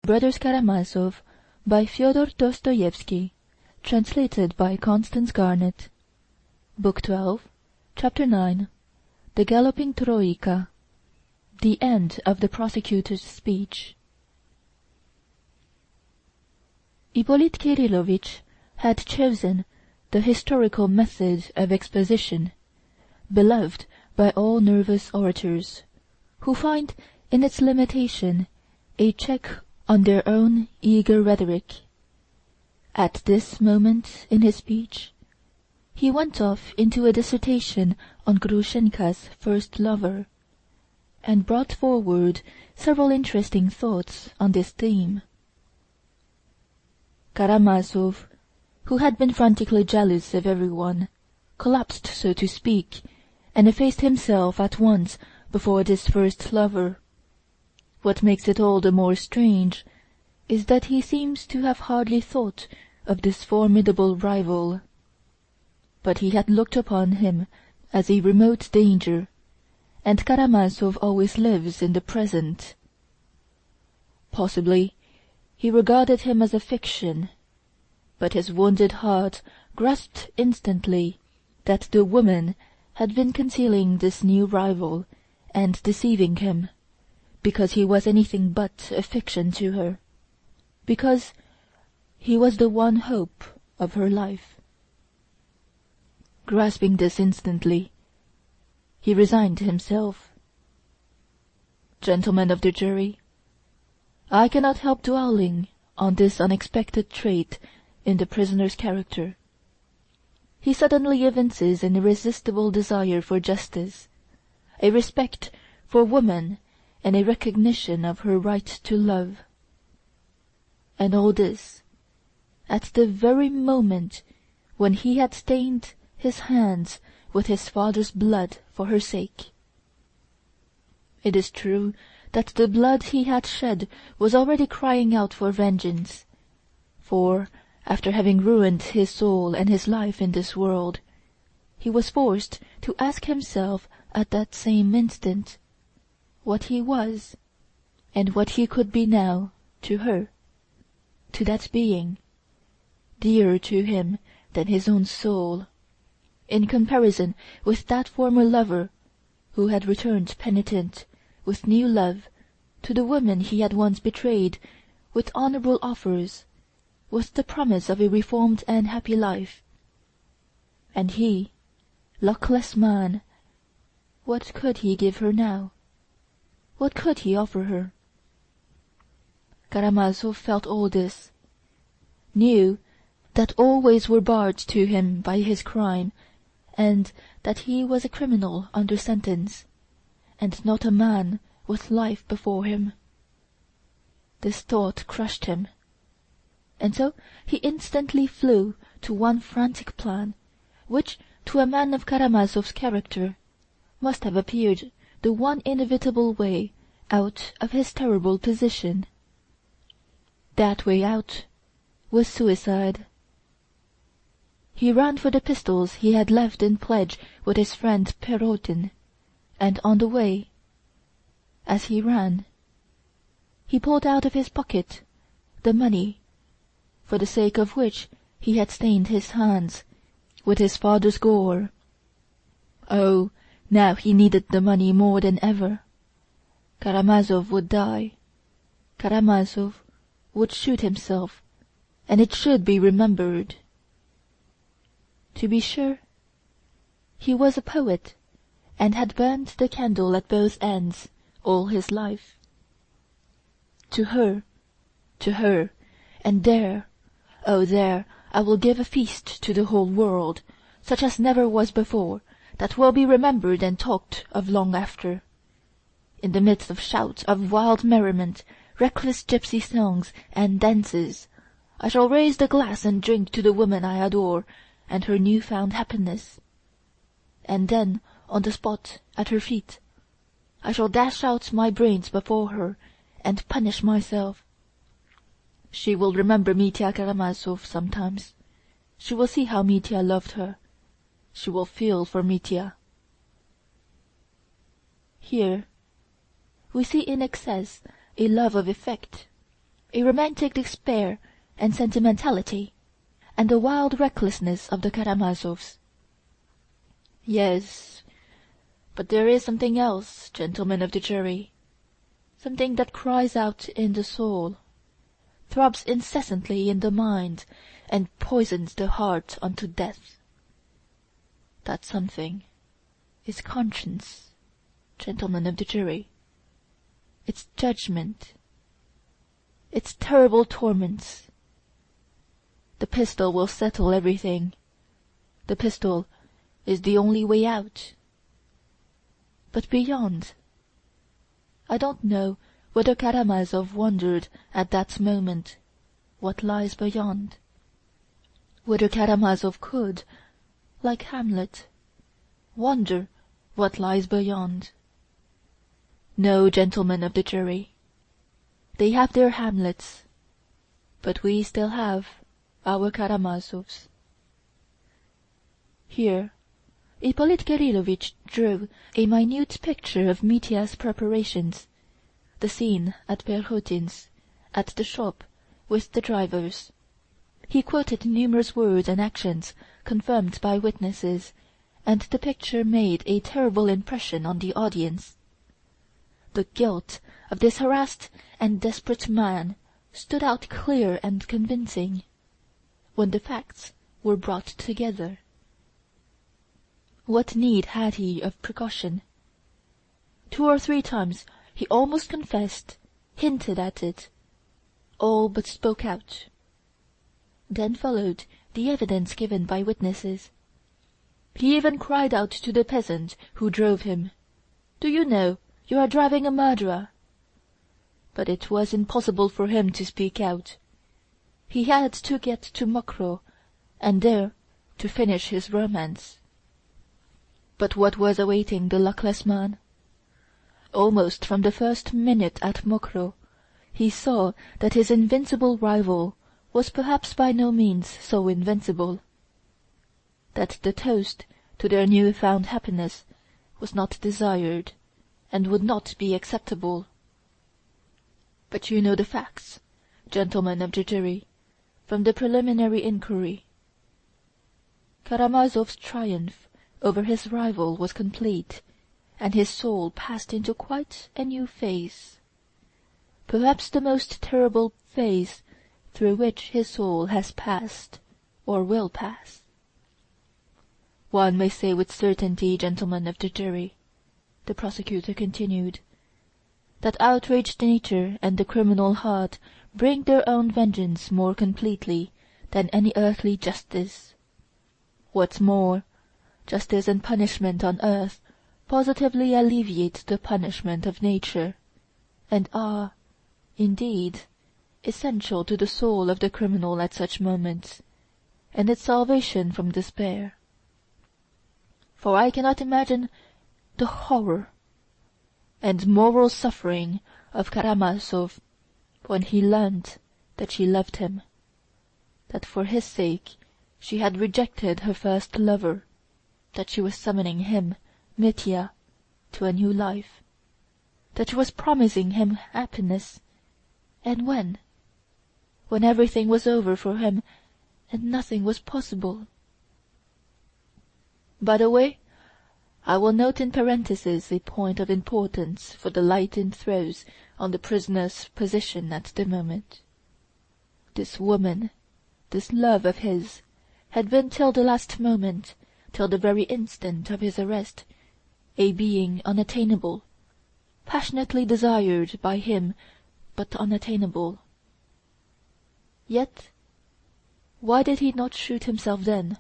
Brothers Karamazov by Fyodor Dostoevsky, translated by Constance Garnett. Book 12, Chapter 9. The Galloping Troika. The end of the prosecutor's speech. Hippolyte Kirillovitch had chosen the historical method of exposition, beloved by all nervous orators, who find in its limitation a check on their own eager rhetoric. At this moment in his speech he went off into a dissertation on Grushenka's first lover, and brought forward several interesting thoughts on this theme. Karamazov, who had been frantically jealous of everyone, collapsed, so to speak, and effaced himself at once before this first lover. What makes it all the more strange is that he seems to have hardly thought of this formidable rival. But he had looked upon him as a remote danger, and Karamazov always lives in the present. Possibly he regarded him as a fiction, but his wounded heart grasped instantly that the woman had been concealing this new rival and deceiving him, because he was anything but a fiction to her, because he was the one hope of her life. Grasping this instantly, he resigned himself. Gentlemen of the jury, I cannot help dwelling on this unexpected trait in the prisoner's character. He suddenly evinces an irresistible desire for justice, a respect for woman, and a recognition of her right to love. And all this at the very moment when he had stained his hands with his father's blood for her sake. It is true that the blood he had shed was already crying out for vengeance, for, after having ruined his soul and his life in this world, he was forced to ask himself at that same instant what he was, and what he could be now to her, to that being, dearer to him than his own soul, in comparison with that former lover who had returned penitent, with new love, to the woman he had once betrayed, with honorable offers, with the promise of a reformed and happy life. And he, luckless man, what could he give her now? What could he offer her? Karamazov felt all this, knew that all ways were barred to him by his crime, and that he was a criminal under sentence, and not a man with life before him. This thought crushed him, and so he instantly flew to one frantic plan, which, to a man of Karamazov's character, must have appeared the one inevitable way out of his terrible position. That way out was suicide. He ran for the pistols he had left in pledge with his friend Perotin, and on the way, as he ran, he pulled out of his pocket the money, for the sake of which he had stained his hands with his father's gore. Oh, now he needed the money more than ever. Karamazov would die. Karamazov would shoot himself, and it should be remembered. To be sure, he was a poet, and had burned the candle at both ends all his life. To her, and there, oh there, I will give a feast to the whole world, such as never was before, that will be remembered and talked of long after. In the midst of shouts of wild merriment, reckless gypsy songs and dances, I shall raise the glass and drink to the woman I adore and her new-found happiness. And then, on the spot, at her feet, I shall dash out my brains before her and punish myself. She will remember Mitya Karamazov sometimes. She will see how Mitya loved her. She will feel for Mitya. Here we see in excess a love of effect, a romantic despair and sentimentality, and the wild recklessness of the Karamazovs. Yes, but there is something else, gentlemen of the jury, something that cries out in the soul, throbs incessantly in the mind, and poisons the heart unto death. That something is conscience, gentlemen of the jury, its judgment, its terrible torments. The pistol will settle everything. The pistol is the only way out. But beyond, I don't know whether Karamazov wondered at that moment what lies beyond, whether Karamazov could, like Hamlet, wonder what lies beyond. No, gentlemen of the jury, they have their Hamlets, but we still have our Karamazovs. Here Ippolit Kirillovitch drew a minute picture of Mitya's preparations, the scene at Perhotin's, at the shop, with the drivers. He quoted numerous words and actions confirmed by witnesses, and the picture made a terrible impression on the audience. The guilt of this harassed and desperate man stood out clear and convincing, when the facts were brought together. What need had he of precaution? 2 or 3 times he almost confessed, hinted at it, all but spoke out. Then followed the evidence given by witnesses. He even cried out to the peasant who drove him, "Do you know, you are driving a murderer?" But it was impossible for him to speak out. He had to get to Mokroe, and there to finish his romance. But what was awaiting the luckless man? Almost from the first minute at Mokroe he saw that his invincible rival was perhaps by no means so invincible, that the toast to their new-found happiness was not desired, and would not be acceptable. But you know the facts, gentlemen of the jury, from the preliminary inquiry. Karamazov's triumph over his rival was complete, and his soul passed into quite a new phase, perhaps the most terrible phase through which his soul has passed or will pass. One may say with certainty, gentlemen of the jury, the prosecutor continued, that outraged nature and the criminal heart bring their own vengeance more completely than any earthly justice. What's more, justice and punishment on earth positively alleviate the punishment of nature, and are, indeed, essential to the soul of the criminal at such moments, and its salvation from despair. For I cannot imagine the horror and moral suffering of Karamazov when he learned that she loved him, that for his sake she had rejected her first lover, that she was summoning him, Mitya, to a new life, that she was promising him happiness, and when everything was over for him and nothing was possible. By the way, I will note in parentheses a point of importance for the light it throws on the prisoner's position at the moment. This woman, this love of his, had been till the last moment, till the very instant of his arrest, a being unattainable, passionately desired by him but unattainable. Yet why did he not shoot himself then?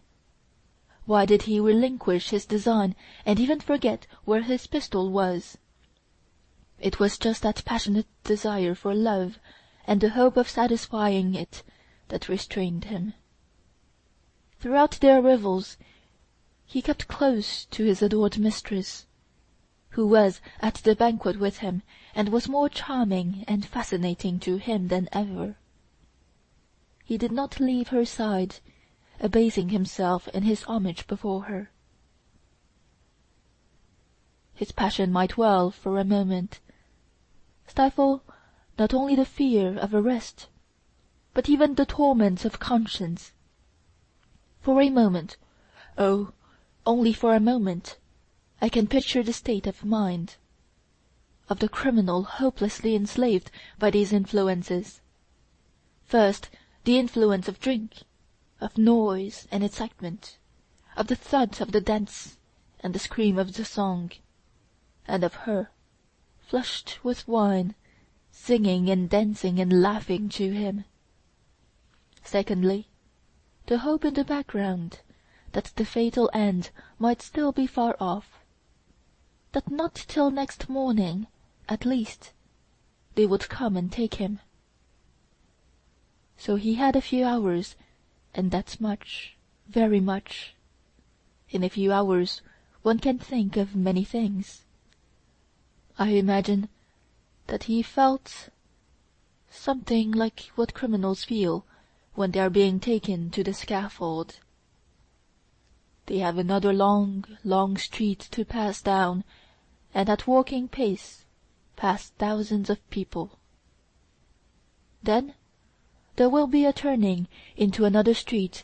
Why did he relinquish his design and even forget where his pistol was? It was just that passionate desire for love and the hope of satisfying it that restrained him. Throughout their revels he kept close to his adored mistress, who was at the banquet with him and was more charming and fascinating to him than ever. He did not leave her side, abasing himself in his homage before her. His passion might well, for a moment, stifle not only the fear of arrest, but even the torments of conscience. For a moment, oh, only for a moment, I can picture the state of mind of the criminal hopelessly enslaved by these influences. First, the influence of drink, of noise and excitement, of the thud of the dance and the scream of the song, and of her, flushed with wine, singing and dancing and laughing to him. Secondly, the hope in the background that the fatal end might still be far off, that not till next morning, at least, they would come and take him. So he had a few hours, and that's much, very much. In a few hours one can think of many things. I imagine that he felt something like what criminals feel when they are being taken to the scaffold. They have another long, long street to pass down, and at walking pace pass thousands of people. Then there will be a turning into another street,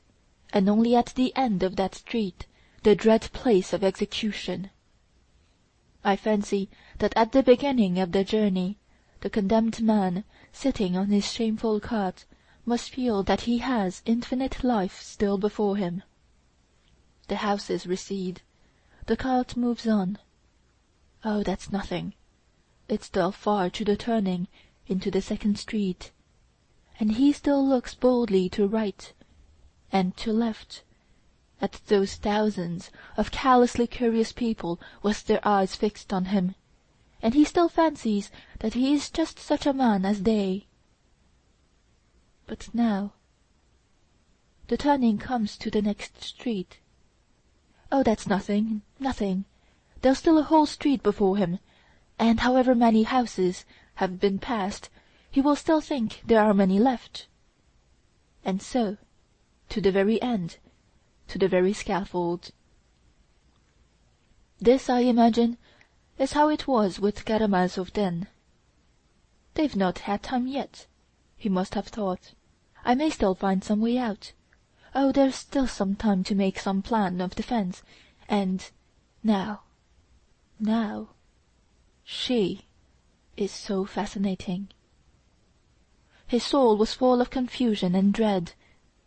and only at the end of that street the dread place of execution. I fancy that at the beginning of the journey the condemned man, sitting on his shameful cot, must feel that he has infinite life still before him. The houses recede, the cart moves on. Oh, that's nothing. It's still far to the turning into the second street, and he still looks boldly to right and to left at those thousands of callously curious people with their eyes fixed on him, and he still fancies that he is just such a man as they. But now the turning comes to the next street. Oh, that's nothing, nothing. There's still a whole street before him, and however many houses have been passed, he will still think there are many left. And so, to the very end, to the very scaffold. This, I imagine, is how it was with Karamazov then. They've not had time yet, he must have thought. I may still find some way out. Oh, there's still some time to make some plan of defence, and now, she is so fascinating. His soul was full of confusion and dread,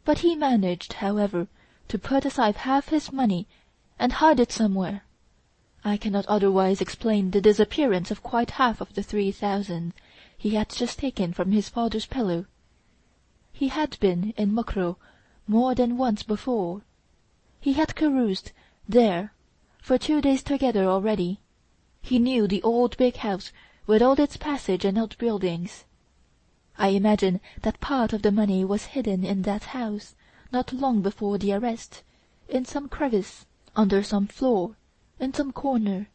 but he managed, however, to put aside half his money and hide it somewhere. I cannot otherwise explain the disappearance of quite half of the 3,000 he had just taken from his father's pillow. He had been in Mokroe more than once before. He had caroused there for 2 days together already. He knew the old big house with all its passage and outbuildings. I imagine that part of the money was hidden in that house not long before the arrest, in some crevice, under some floor, in some corner,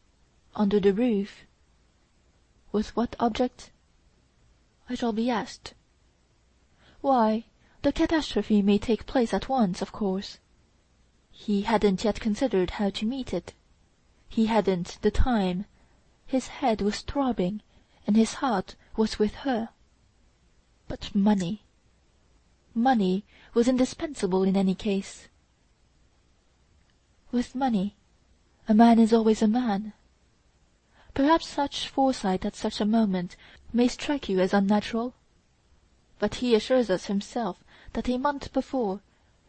under the roof. With what object? I shall be asked. Why, the catastrophe may take place at once, of course. He hadn't yet considered how to meet it. He hadn't the time. His head was throbbing, and his heart was with her. But money was indispensable in any case. With money, a man is always a man. Perhaps such foresight at such a moment may strike you as unnatural, but he assures us himself that a month before,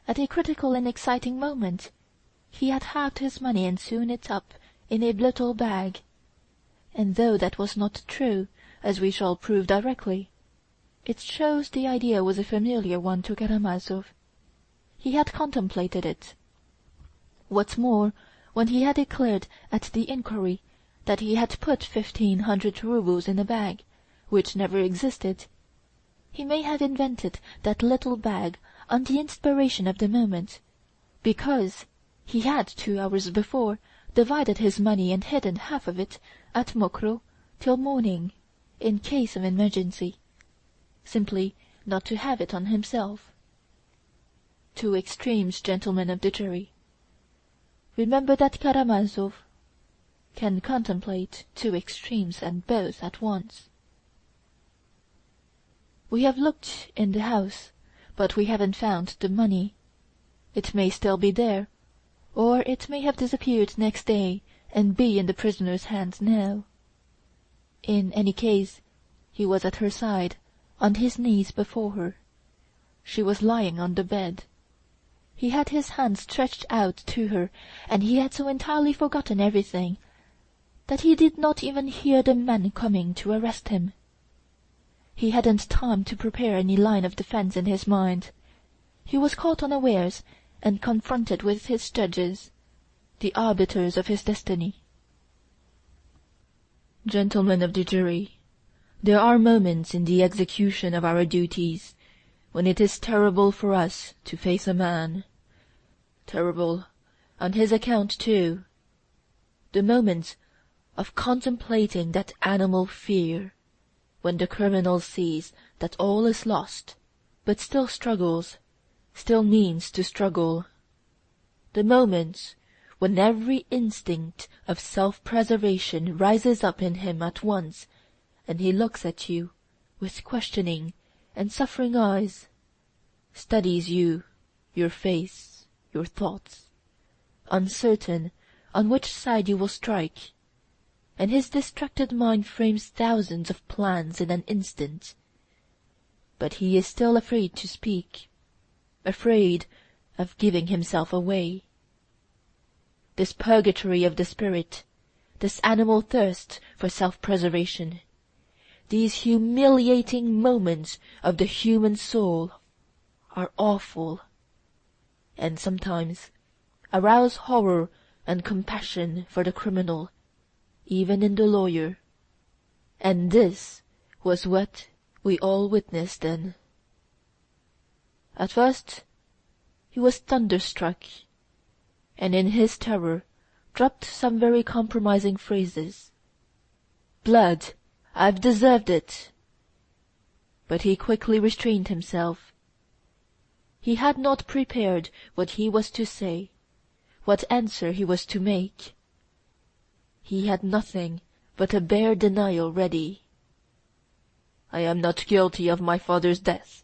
at a critical and exciting moment, he had halved his money and sewn it up in a little bag. And though that was not true, as we shall prove directly, it shows the idea was a familiar one to Karamazov. He had contemplated it. What's more, when he had declared at the inquiry that he had put 1,500 roubles in a bag, which never existed, he may have invented that little bag on the inspiration of the moment, because he had 2 hours before divided his money and hidden half of it at Mokroe till morning, in case of emergency, simply not to have it on himself. 2 extremes, gentlemen of the jury. Remember that Karamazov can contemplate 2 extremes and both at once. We have looked in the house, but we haven't found the money. It may still be there, or it may have disappeared next day and be in the prisoner's hands now. In any case, he was at her side, on his knees before her. She was lying on the bed. He had his hand stretched out to her, and he had so entirely forgotten everything that he did not even hear the men coming to arrest him. He hadn't time to prepare any line of defence in his mind. He was caught unawares and confronted with his judges, the arbiters of his destiny. Gentlemen of the jury, there are moments in the execution of our duties when it is terrible for us to face a man. Terrible on his account, too. The moments of contemplating that animal fear, when the criminal sees that all is lost, but still struggles, still means to struggle. The moments when every instinct of self-preservation rises up in him at once, and he looks at you with questioning and suffering eyes, studies you, your face, your thoughts, uncertain on which side you will strike, and his distracted mind frames thousands of plans in an instant. But he is still afraid to speak, afraid of giving himself away. This purgatory of the spirit, this animal thirst for self-preservation, these humiliating moments of the human soul are awful, and sometimes arouse horror and compassion for the criminal, even in the lawyer. And this was what we all witnessed then. At first he was thunderstruck, and in his terror dropped some very compromising phrases. "Blood! I've deserved it!" But he quickly restrained himself. He had not prepared what he was to say, what answer he was to make. He had nothing but a bare denial ready. "I am not guilty of my father's death."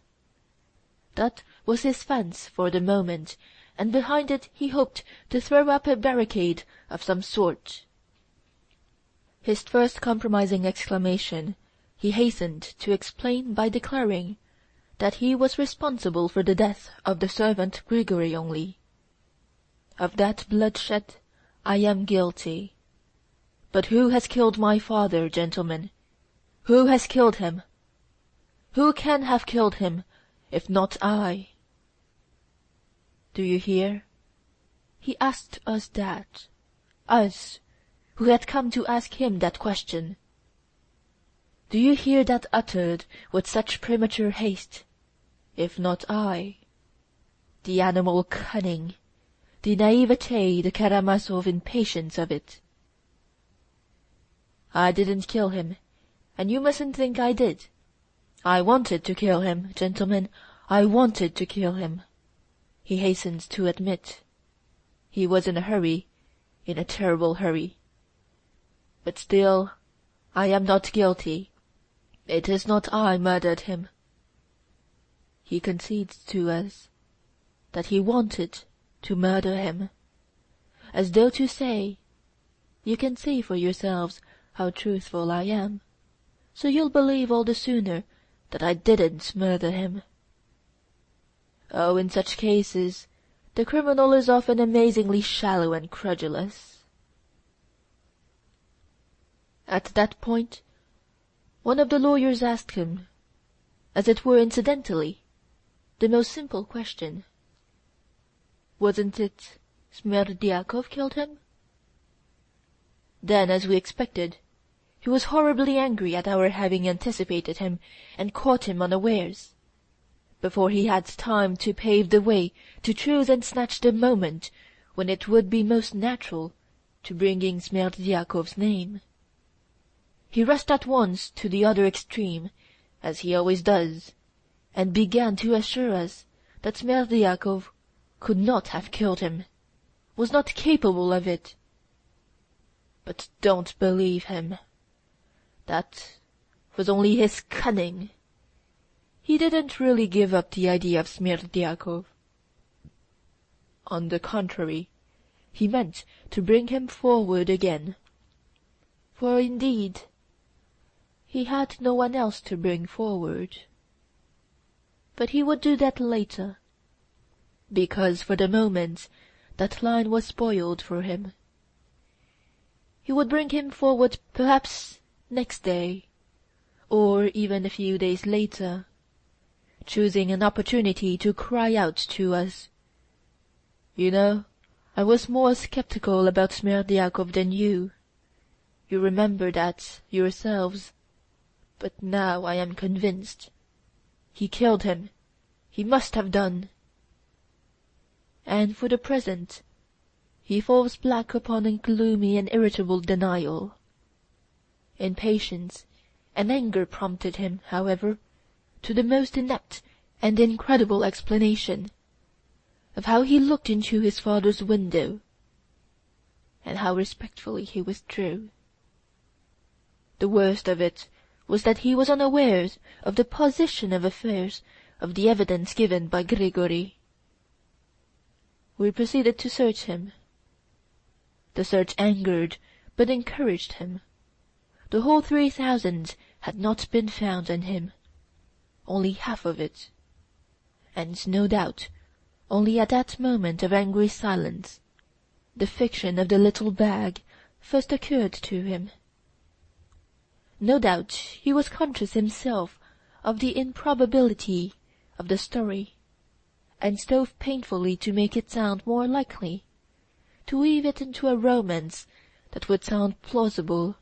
That was his fence for the moment, and behind it he hoped to throw up a barricade of some sort. His first compromising exclamation he hastened to explain by declaring that he was responsible for the death of the servant Grigory only. "Of that bloodshed I am guilty. But who has killed my father, gentlemen? Who has killed him? Who can have killed him, if not I? Do you hear? He asked us that, us, who had come to ask him that question. Do you hear that uttered with such premature haste, if not I? The animal cunning, the naivete, the Karamazov impatience of it. I didn't kill him, and you mustn't think I did. I wanted to kill him, gentlemen, I wanted to kill him," he hastened to admit. He was in a hurry, in a terrible hurry. "But still, I am not guilty. It is not I murdered him." He concedes to us that he wanted to murder him, as though to say, "You can see for yourselves how truthful I am, so you'll believe all the sooner that I didn't murder him." Oh, in such cases the criminal is often amazingly shallow and credulous. At that point one of the lawyers asked him, as it were incidentally, the most simple question. "Wasn't it Smerdyakov killed him?" Then, as we expected, he was horribly angry at our having anticipated him and caught him unawares, before he had time to pave the way to choose and snatch the moment when it would be most natural to bring in Smerdyakov's name. He rushed at once to the other extreme, as he always does, and began to assure us that Smerdyakov could not have killed him, was not capable of it. But don't believe him. That was only his cunning. he didn't really give up the idea of Smerdyakov. On the contrary, he meant to bring him forward again. For indeed, he had no one else to bring forward. But he would do that later, because for the moment that line was spoiled for him. He would bring him forward perhaps next day, or even a few days later, choosing an opportunity to cry out to us, "You know, I was more sceptical about Smerdyakov than you. You remember that yourselves. But now I am convinced. He killed him. He must have done." And for the present he falls back upon a gloomy and irritable denial. Impatience and anger prompted him, however, to the most inept and incredible explanation of how he looked into his father's window, and how respectfully he withdrew. The worst of it was that he was unawares of the position of affairs of the evidence given by Grigory. We proceeded to search him. The search angered but encouraged him. The whole 3,000 had not been found on him, only half of it, and no doubt only at that moment of angry silence the fiction of the little bag first occurred to him. No doubt he was conscious himself of the improbability of the story, and strove painfully to make it sound more likely, to weave it into a romance that would sound plausible.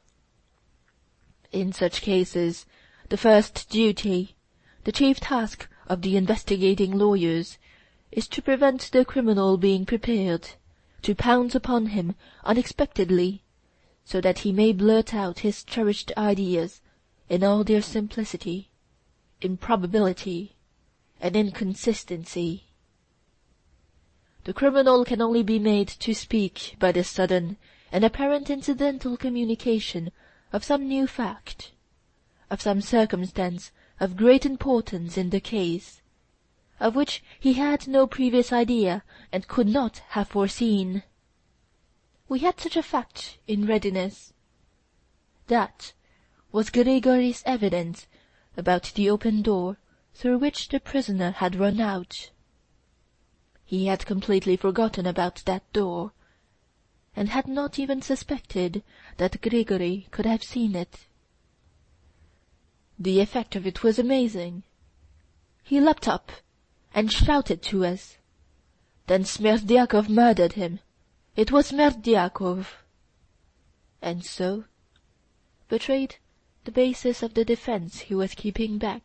In such cases the first duty, the chief task of the investigating lawyers, is to prevent the criminal being prepared, to pounce upon him unexpectedly, so that he may blurt out his cherished ideas in all their simplicity, improbability, and inconsistency. The criminal can only be made to speak by the sudden and apparent incidental communication of some new fact, of some circumstance of great importance in the case, of which he had no previous idea and could not have foreseen. We had such a fact in readiness. That was Grigory's evidence about the open door through which the prisoner had run out. He had completely forgotten about that door, and had not even suspected that Grigory could have seen it. The effect of it was amazing. He leapt up and shouted to us, "Then Smerdyakov murdered him! It was Smerdyakov!" and so betrayed the basis of the defence he was keeping back,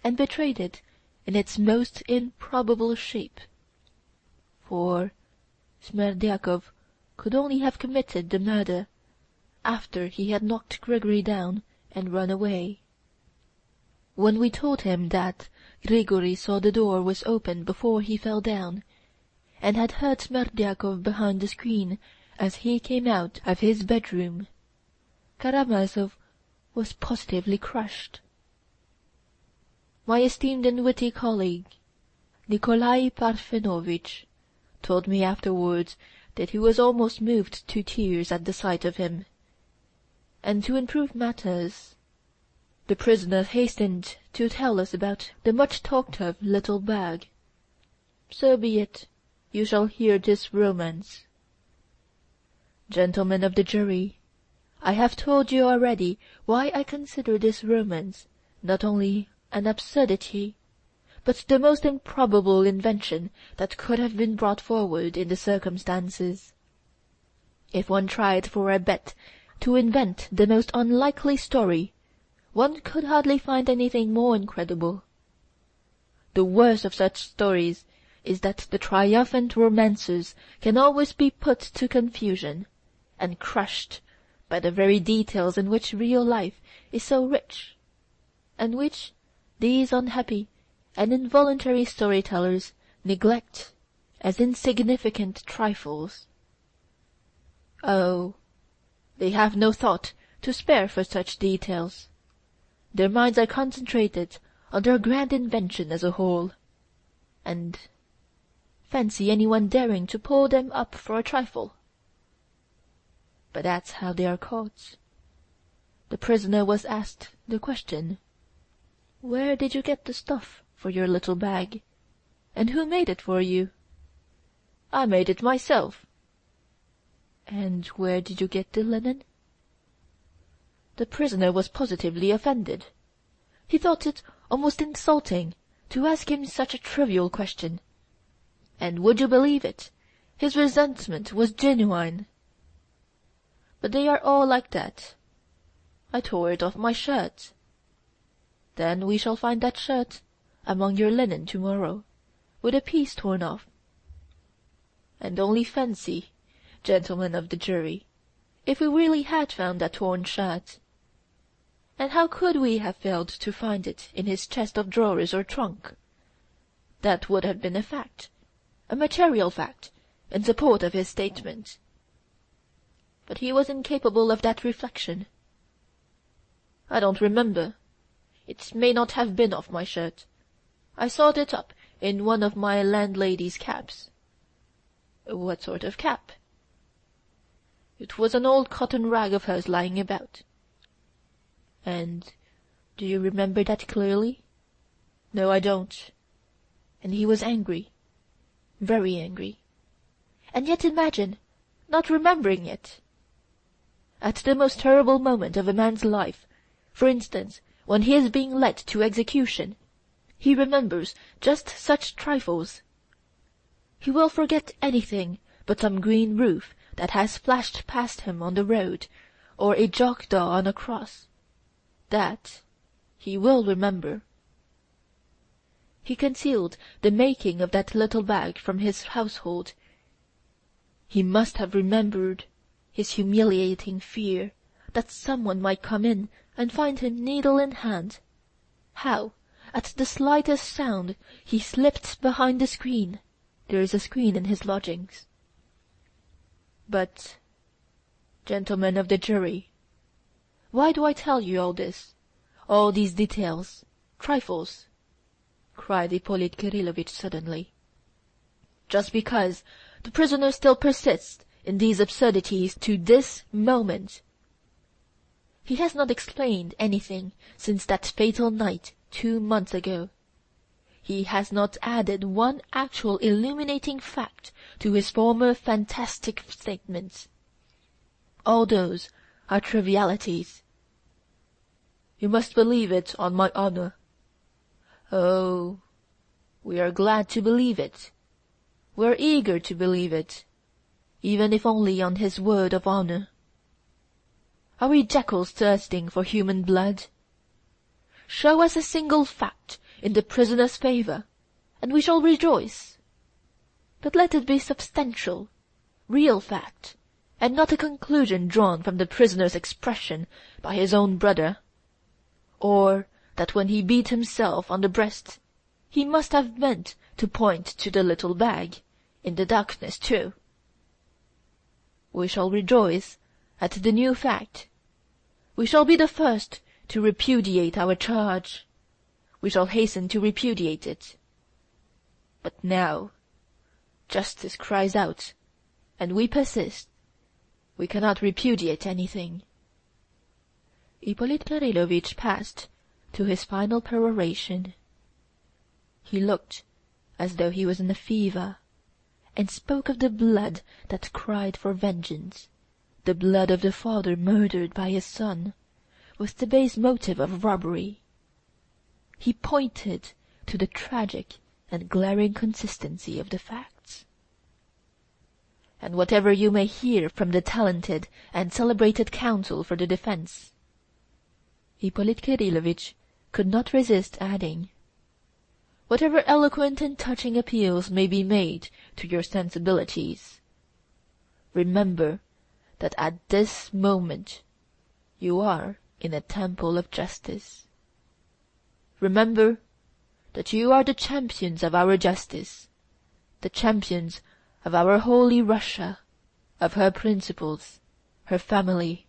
and betrayed it in its most improbable shape. For Smerdyakov could only have committed the murder after he had knocked Grigory down and run away. When we told him that Grigory saw the door was open before he fell down, and had heard Smerdyakov behind the screen as he came out of his bedroom, Karamazov was positively crushed. My esteemed and witty colleague, Nikolai Parfenovitch, told me afterwards that he was almost moved to tears at the sight of him, and to improve matters, the prisoner hastened to tell us about the much-talked-of little bag. So be it. You shall hear this romance. Gentlemen of the jury, I have told you already why I consider this romance not only an absurdity, but the most improbable invention that could have been brought forward in the circumstances. If one tried for a bet to invent the most unlikely story, one could hardly find anything more incredible. The worst of such stories is that the triumphant romancers can always be put to confusion, and crushed by the very details in which real life is so rich, and which these unhappy and involuntary story-tellers neglect as insignificant trifles. Oh, they have no thought to spare for such details. Their minds are concentrated on their grand invention as a whole, and fancy anyone daring to pull them up for a trifle. But that's how they are caught. The prisoner was asked the question, "Where did you get the stuff for your little bag, and who made it for you?" "I made it myself." "And where did you get the linen?" The prisoner was positively offended. He thought it almost insulting to ask him such a trivial question, and would you believe it, his resentment was genuine. "But they are all like that. I tore it off my shirt." "Then we shall find that shirt among your linen tomorrow, with a piece torn off. And only fancy, gentlemen of the jury, if we really had found that torn shirt. And how could we have failed to find it in his chest of drawers or trunk? That would have been a fact, a material fact, in support of his statement. But he was incapable of that reflection. "I don't remember. It may not have been off my shirt. I sewed it up in one of my landlady's caps." "What sort of cap?" "It was an old cotton rag of hers lying about." "And do you remember that clearly?" "No, I don't." And he was angry, very angry. And yet imagine not remembering it! At the most terrible moment of a man's life, for instance, when he is being led to execution, he remembers just such trifles. He will forget anything but some green roof that has flashed past him on the road, or a jackdaw on a cross. That he will remember. He concealed the making of that little bag from his household. He must have remembered his humiliating fear that someone might come in and find him needle in hand, how, at the slightest sound, he slipped behind the screen. There is a screen in his lodgings. But, gentlemen of the jury, why do I tell you all this, all these details, trifles?" cried Ippolit Kirillovitch suddenly. "Just because the prisoner still persists in these absurdities to this moment. He has not explained anything since that fatal night 2 months ago. He has not added one actual illuminating fact to his former fantastic statements. All those are trivialities. You must believe it on my honor." "Oh, we are glad to believe it. We are eager to believe it, even if only on his word of honor. Are we jackals thirsting for human blood? Show us a single fact in the prisoner's favor, and we shall rejoice. But let it be substantial, real fact, and not a conclusion drawn from the prisoner's expression by his own brother, or that when he beat himself on the breast he must have meant to point to the little bag, in the darkness too. We shall rejoice at the new fact. We shall be the first to repudiate our charge. We shall hasten to repudiate it. But now justice cries out, and we persist. We cannot repudiate anything." Ippolit Kirillovitch passed to his final peroration. He looked as though he was in a fever, and spoke of the blood that cried for vengeance, the blood of the father murdered by his son, with the base motive of robbery. He pointed to the tragic and glaring consistency of the facts. "And whatever you may hear from the talented and celebrated counsel for the defence," Ippolit Kirillovitch could not resist adding, "whatever eloquent and touching appeals may be made to your sensibilities, remember that at this moment you are in a temple of justice. Remember that you are the champions of our justice, the champions of our holy Russia, of her principles, her family,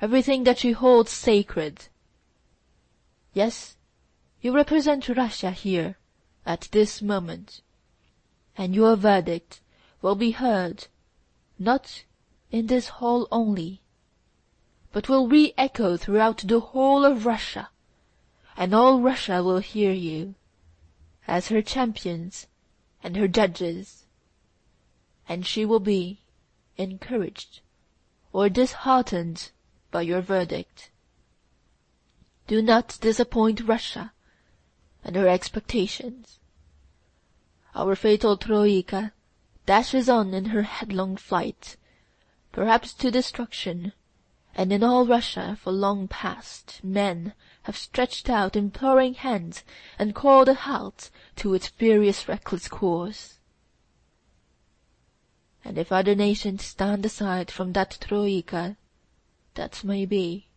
everything that she holds sacred. Yes, You represent Russia here, at this moment, and your verdict will be heard, not in this hall only, but will re-echo throughout the whole of Russia, and all Russia will hear you, as her champions and her judges, and she will be encouraged or disheartened by your verdict. Do not disappoint Russia and her expectations. Our fatal Troika dashes on in her headlong flight, perhaps to destruction, and in all Russia for long past men have stretched out imploring hands and called a halt to its furious reckless course. And if other nations stand aside from that Troika, that may be,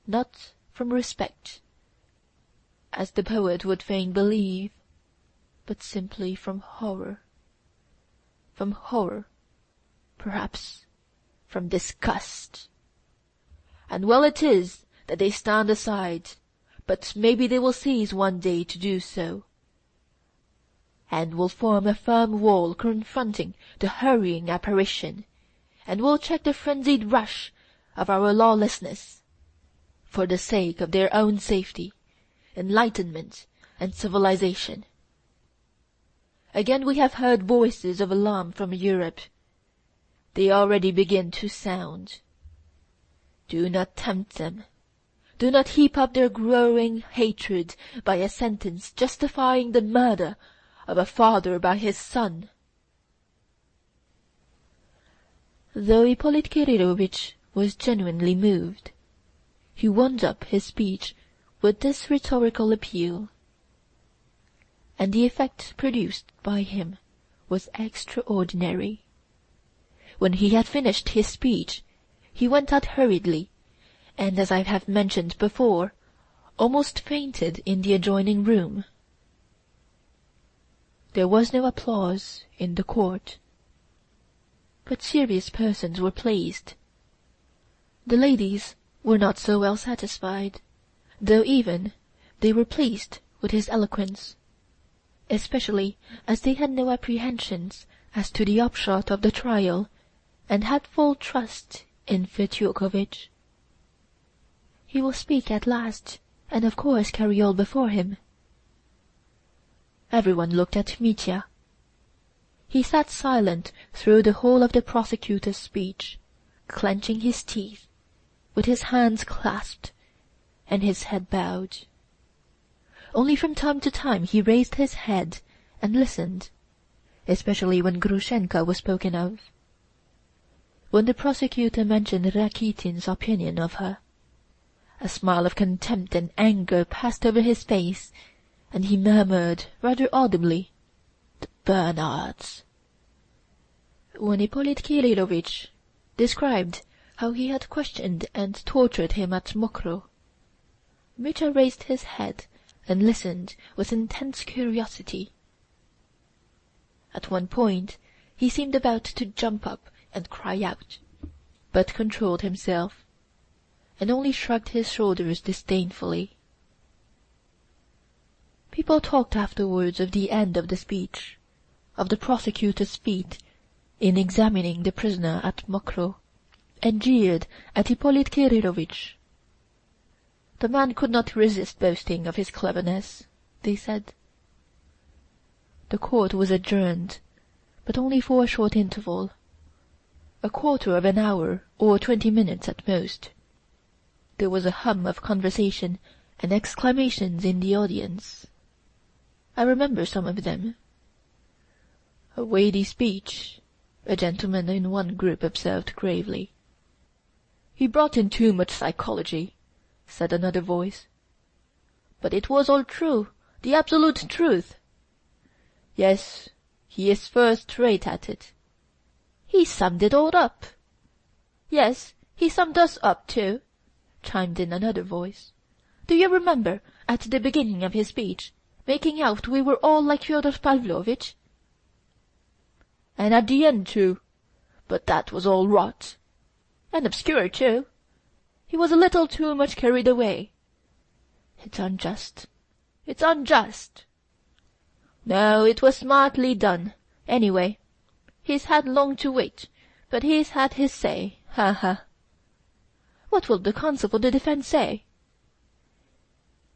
not from respect, as the poet would fain believe, but simply from horror, perhaps from disgust. And well it is that they stand aside, but maybe they will cease one day to do so, and will form a firm wall confronting the hurrying apparition, and will check the frenzied rush of our lawlessness, for the sake of their own safety, enlightenment, and civilization. Again we have heard voices of alarm from Europe. They already begin to sound. Do not tempt them. Do not heap up their growing hatred by a sentence justifying the murder of a father by his son. Though Ippolit Kirílovich was genuinely moved, he wound up his speech with this rhetorical appeal, and the effect produced by him was extraordinary. When he had finished his speech, he went out hurriedly, and, as I have mentioned before, almost fainted in the adjoining room. There was no applause in the court, but serious persons were placed. The ladies were not so well satisfied, though even they were pleased with his eloquence, especially as they had no apprehensions as to the upshot of the trial, and had full trust in Fetyukovitch. He will speak at last, and of course carry all before him. Everyone looked at Mitya. He sat silent through the whole of the prosecutor's speech, clenching his teeth, with his hands clasped, and his head bowed. Only from time to time he raised his head and listened, especially when Grushenka was spoken of. When the prosecutor mentioned Rakitin's opinion of her, a smile of contempt and anger passed over his face, and he murmured rather audibly, "The Bernards." When Ippolit Kirílovich described how he had questioned and tortured him at Mokroe, Mitya raised his head and listened with intense curiosity. At one point he seemed about to jump up and cry out, but controlled himself, and only shrugged his shoulders disdainfully. People talked afterwards of the end of the speech, of the prosecutor's feat in examining the prisoner at Mokroe, and jeered at Ippolit Kirílovich. The man could not resist boasting of his cleverness, they said. The court was adjourned, but only for a short interval, a quarter of an hour or 20 minutes at most. There was a hum of conversation and exclamations in the audience. I remember some of them. "A weighty speech," a gentleman in one group observed gravely. "He brought in too much psychology," said another voice. "But it was all true, the absolute truth." "Yes, he is first-rate at it." "He summed it all up." "Yes, he summed us up too," chimed in another voice. "Do you remember, at the beginning of his speech, making out we were all like Fyodor Pavlovitch?" "And at the end too, but that was all rot. And obscure too. He was a little too much carried away." "It's unjust. It's unjust." "No, it was smartly done. Anyway, he's had long to wait, but he's had his say. Ha ha." "What will the counsel for the defence say?"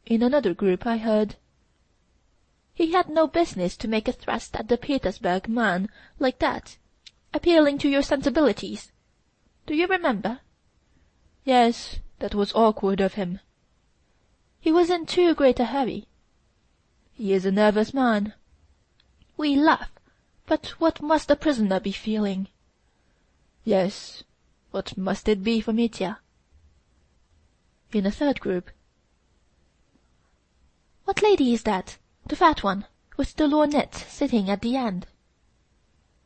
In another group I heard, "He had no business to make a thrust at the Petersburg man like that, appealing to your sensibilities. Do you remember?" "Yes, that was awkward of him." "He was in too great a hurry." "He is a nervous man." We laugh, but what must the prisoner be feeling?" "Yes, what must it be for Mitya?" In a third group, "What lady is that, the fat one, with the lorgnette, sitting at the end?"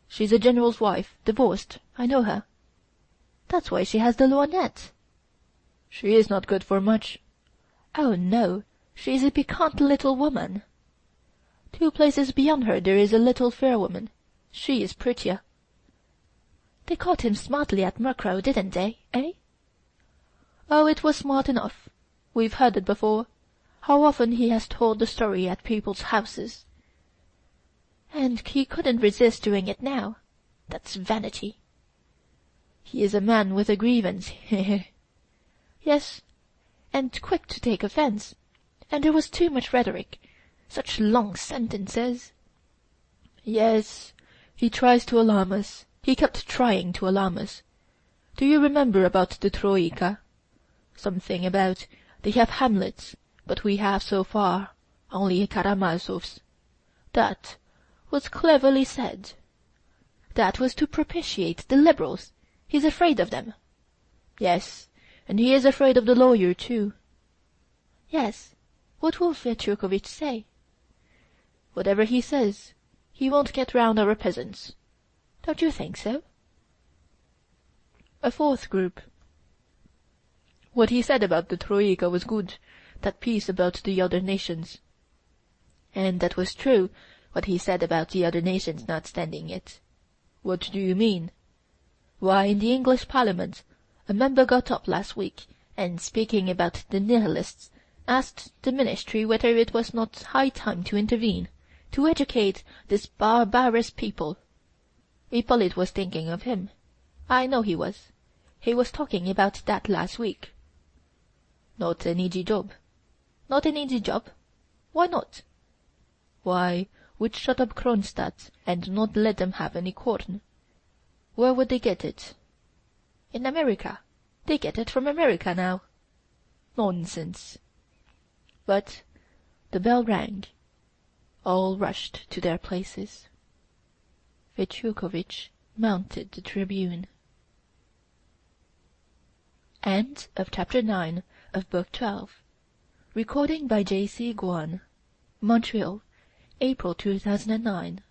"She's a general's wife, divorced. I know her." "That's why she has the lorgnette." "She is not good for much." "Oh, no, she is a piquant little woman." "2 places beyond her there is a little fair woman. She is prettier." "They caught him smartly at Mokrow, didn't they, eh?" "Oh, it was smart enough. We've heard it before. How often he has told the story at people's houses." "And he couldn't resist doing it now. That's vanity." "He is a man with a grievance, he he." "Yes, and quick to take offence. And there was too much rhetoric. Such long sentences." "Yes, he tries to alarm us. He kept trying to alarm us. Do you remember about the Troika? Something about they have Hamlets, but we have so far only Karamazovs. That was cleverly said. That was to propitiate the Liberals. He's afraid of them." "Yes, and he is afraid of the lawyer too." "Yes, what will Fetyukovitch say?" "Whatever he says, he won't get round our peasants." "Don't you think so?" A fourth group, "What he said about the Troika was good, that piece about the other nations." "And that was true, what he said about the other nations not standing it." "What do you mean?" "Why, in the English Parliament, a member got up last week, and speaking about the Nihilists, asked the Ministry whether it was not high time to intervene, to educate this barbarous people. Hippolyte was thinking of him. I know he was. He was talking about that last week." "Not an easy job." "Not an easy job? Why not?" "Why, we'd shut up Kronstadt and not let them have any corn. Where would they get it?" "In America. They get it from America now." "Nonsense." But the bell rang. All rushed to their places. Fetyukovitch mounted the tribune. End of Chapter 9 of Book 12. Recording by J.C. Guan. Montreal, April 2009.